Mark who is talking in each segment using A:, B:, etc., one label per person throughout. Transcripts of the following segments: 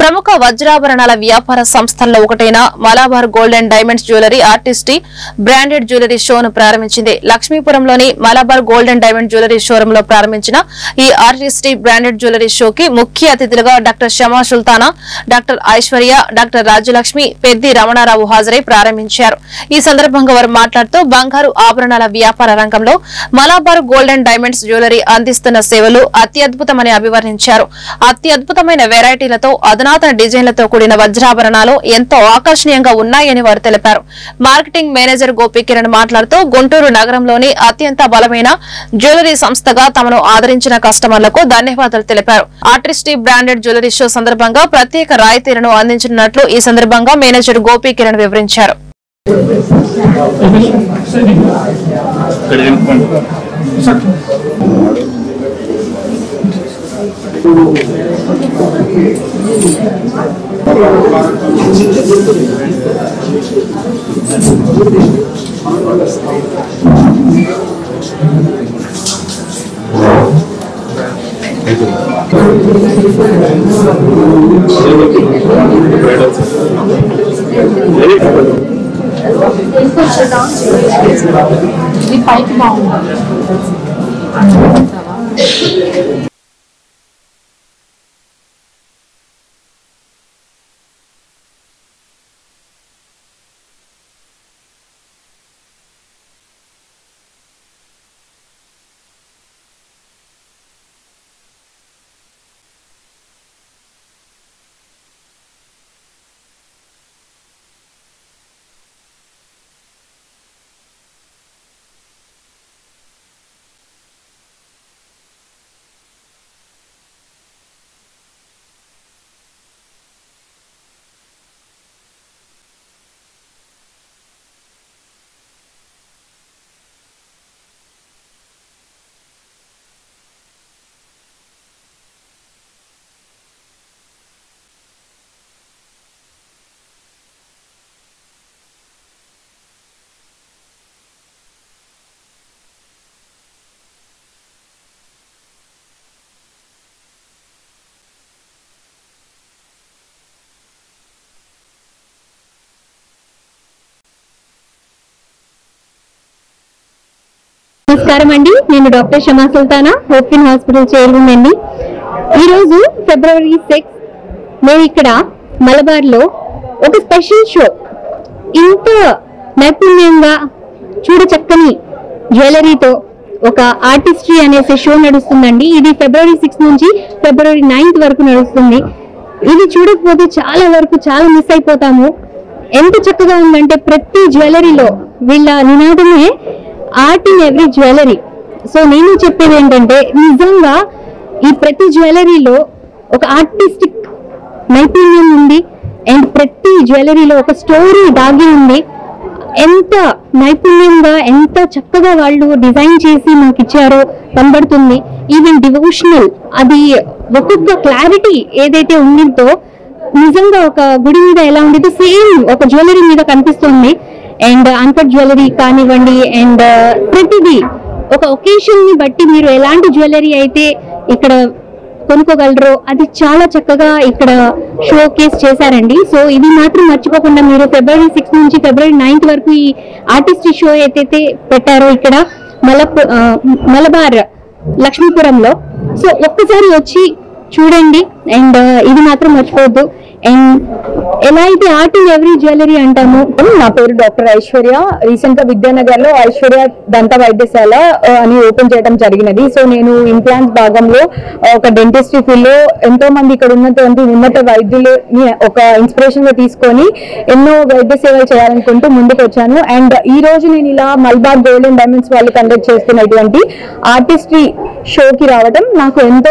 A: ప్రముఖ వజ్రాభరణాల వ్యాపార సంస్థల్లో ఒకటైన Malabar gold and diamonds jewellery artistry branded jewellery షోను ప్రారంభించింది. లక్ష్మీపురంలోని Malabar gold and diamond jewellery showroom లో ప్రారంభించిన ఈ ఆర్టిస్టీ బ్రాండెడ్ జ్యువెలరీ షోకి ముఖ్య అతిథులుగా doctor Shama Sultana, doctor Aishwarya, doctor Rajyalakshmi, Peddi Ramanarao హాజరై ప్రారంభించారు. ఈ సందర్భంగా వారు మాట్లాడుతూ బంగారు ఆభరణాల వ్యాపార రంగంలో Malabar gold and diamonds jewellery అందిస్తున్న సేవలు అత్యద్భుతమని అభివర్ణించారు. అత్యద్భుతమైన వెరైటీలతో అధునాతన డిజైన్లతో కూడిన వజ్రాభరణాలు ఎంతో ఆకర్షణీయంగా ఉన్నాయని వారు తెలిపారు. మార్కెటింగ్ మేనేజర్ గోపీకిరణ్ మాట్లాడుతూ గుంటూరు నగరంలోని అత్యంత బలమైన జ్యువెలరీ సంస్థగా తమను ఆదరించిన కస్టమర్లకు ధన్యవాదాలు తెలిపారు. ఆర్టిస్టీ బ్రాండెడ్ జ్యువెలరీ షో సందర్భంగా ప్రత్యేక రాయితీలను అందించనున్నట్లు ఈ సందర్భంగా మేనేజర్ గోపీకిరణ్ వివరించారు.
B: నమస్కారం అండి, నేను doctor Shama Sultana, Hopkin hospital chairman అండి. ఈరోజు ఫిబ్రవరి 6 నేను ఇక్కడ మలబార్ లో ఒక స్పెషల్ షో, ఇంత నైపుణ్యంగా చూడచక్కని జ్యువెలరీతో ఒక ఆర్టిస్ట్రీ అనేసి షో నడుస్తుందండి. ఇది ఫిబ్రవరి 6 నుంచి ఫిబ్రవరి 9 వరకు నడుస్తుంది. ఇది చూడకపోతే చాలా మిస్ అయిపోతాము. ఎంత చక్కగా ఉందంటే ప్రతి జ్యువెలరీలో వీళ్ళ నినాదమే art in every jewellery. So నేను చెప్పేది ఏంటంటే నిజంగా ఈ ప్రతి జ్యువెలరీలో ఒక ఆర్టిస్టిక్ నైపుణ్యం ఉంది అండ్ ప్రతి జ్యువెలరీలో ఒక స్టోరీ దాగి ఉంది. ఎంత నైపుణ్యంగా ఎంత చక్కగా వాళ్ళు డిజైన్ చేసి మాకు ఇచ్చారో కనబడుతుంది. ఈవెన్ డివోషనల్ అది ఒక్కొక్క క్లారిటీ ఏదైతే ఉండిందో నిజంగా ఒక గుడి మీద ఎలా ఉండేదో సేమ్ ఒక జ్యువెలరీ మీద కనిపిస్తుంది. అండ్ అన్కట్ జ్యువెలరీ కానివ్వండి అండ్ ప్రతిదీ ఒక ఒకేషన్ ని బట్టి మీరు ఎలాంటి జ్యువెలరీ అయితే ఇక్కడ కొనుక్కోగలరో అది చాలా చక్కగా ఇక్కడ షో కేస్ చేశారండి. సో ఇది మాత్రం మర్చిపోకుండా మీరు ఫిబ్రవరి 6 నుంచి ఫిబ్రవరి 9 వరకు ఈ ఆర్టిస్ట్రీ షో ఏదైతే పెట్టారో ఇక్కడ మలబార్ లక్ష్మీపురంలో, సో ఒక్కసారి వచ్చి చూడండి అండ్ ఇది మాత్రం మర్చిపోవద్దు. అండ్ ఎలా అయితే ఆర్ట్ ఇన్ ఎవ్రీ జ్యువెలరీ అంటాము.
C: నా పేరు డాక్టర్ ఐశ్వర్య. రీసెంట్ గా విద్యానగర్ లో ఐశ్వర్య దంత వైద్యశాల అని ఓపెన్ చేయడం జరిగినది. సో నేను ఇంప్లాంట్స్ భాగంలో ఒక డెంటిస్ట్రీ ఫీల్డ్ లో ఎంతో మంది ఇక్కడ ఉన్నటువంటి ఉన్నత వైద్యులని ఒక ఇన్స్పిరేషన్ గా తీసుకొని ఎన్నో వైద్య సేవలు చేయాలనుకుంటూ ముందుకు వచ్చాను. అండ్ ఈ రోజు నేను ఇలా మలబార్ గోల్డ్ అండ్ డైమండ్స్ వాళ్ళు కండక్ట్ చేస్తున్నటువంటి ఆర్టిస్ట్రీ షోకి రావడం నాకు ఎంతో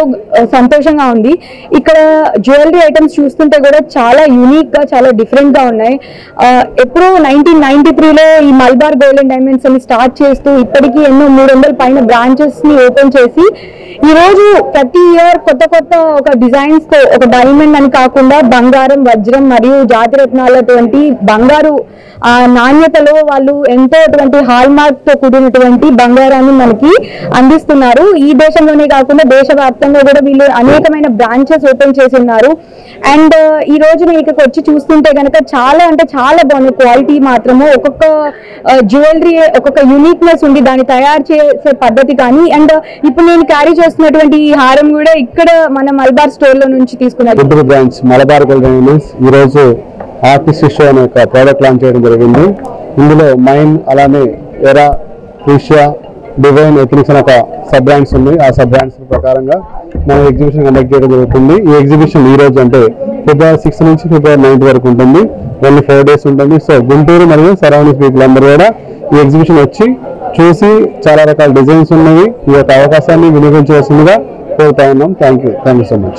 C: సంతోషంగా ఉంది. ఇక్కడ జ్యువెలరీ ఐటమ్స్ చూస్తుంటే కూడా కూడా చాలా యూనిక్ గా చాలా డిఫరెంట్ గా ఉన్నాయి. ఎప్పుడో 1993లో ఈ మలబార్ గోల్డ్ అండ్ డైమండ్స్ అని స్టార్ట్ చేస్తూ ఇప్పటికీ ఎన్నో 300 పైన బ్రాంచెస్ ని ఓపెన్ చేసి ఈ రోజు ప్రతి ఇయర్ కొత్త కొత్త ఒక డిజైన్స్ తో ఒక డైమండ్ అని కాకుండా బంగారం, వజ్రం మరియు జాతిరత్నాలటువంటి బంగారు నాణ్యతలో వాళ్ళు ఎంతో హాల్ మార్క్ తో కూడినటువంటి బంగారాన్ని మనకి అందిస్తున్నారు. ఈ దేశంలోనే కాకుండా దేశవ్యాప్తంగా కూడా వీళ్ళు అనేకమైన బ్రాంచెస్ ఓపెన్ చేసి ఉన్నారు. అండ్ ఈ రోజు నేను ఇక్కడికి వచ్చి చూస్తుంటే కనుక చాలా అంటే చాలా బాగుంది. క్వాలిటీ మాత్రము ఒక్కొక్క జ్యువెలరీ ఒక్కొక్క యూనిక్నెస్ ఉంది, దాన్ని తయారు చేసే పద్ధతి కానీ. అండ్ ఇప్పుడు నేను క్యారీ చేస్తున్నటువంటి ఈ హారం కూడా ఇక్కడ మన మలబార్ స్టోర్ లో నుంచి తీసుకున్నారు.
D: Guntur branch Malabar gold diamonds ఈ రోజు ఆర్టిస్ట్ షో అనే ఒక ప్రోడక్ట్ లాంచ్ చేయడం జరిగింది. ఇందులో మైన్, అలానే ఎరా, క్రిషియా, డివైన్, ఎథనిక్స్ అనే ఒక సబ్ బ్రాండ్స్ ఉన్నాయి. ఆ సబ్ బ్రాండ్స్ ప్రకారంగా మనం ఎగ్జిబిషన్ కండక్ట్ చేయడం జరుగుతుంది. ఈ ఎగ్జిబిషన్ ఈ రోజు అంటే February 6 నుంచి February 9 వరకు ఉంటుంది. ఓన్లీ 4 days ఉంటుంది. సో గుంటూరు మరియు సరౌండింగ్స్ పీపుల్ అందరూ కూడా ఈ ఎగ్జిబిషన్ వచ్చి చూసి చాలా రకాల డిజైన్స్ ఉన్నవి. ఈ యొక్క అవకాశాన్ని వినియోగించవలసిందిగా కోరుతా ఉన్నాం. Thank you so much.